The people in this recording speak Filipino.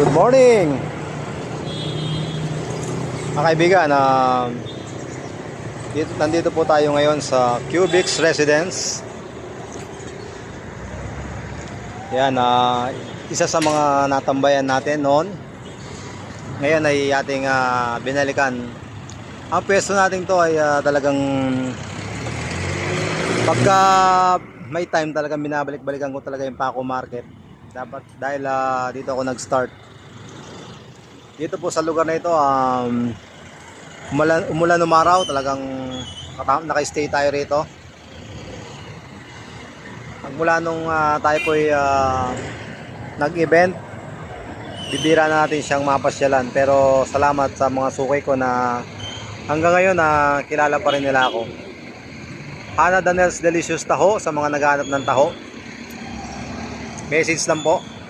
Good morning mga kaibigan. Nandito po tayo ngayon sa Cubix Residence. Yan, isa sa mga natambayan natin noon. Ngayon ay ating binalikan. Ang pwesto natin to ay talagang pagka may time talagang binabalik-balikan ko talaga yung Paco Market. Dapat dahil dito ako nag-start. Dito po sa lugar na ito, umulan umaraw, talagang naka-stay tayo rito. Magmula nung tayo po ay nag-event, bibira na natin siyang mapasyalan. Pero salamat sa mga sukay ko na hanggang ngayon kilala pa rin nila ako. Hana Danel's Delicious Taho, sa mga naghahanap ng taho, message lang po.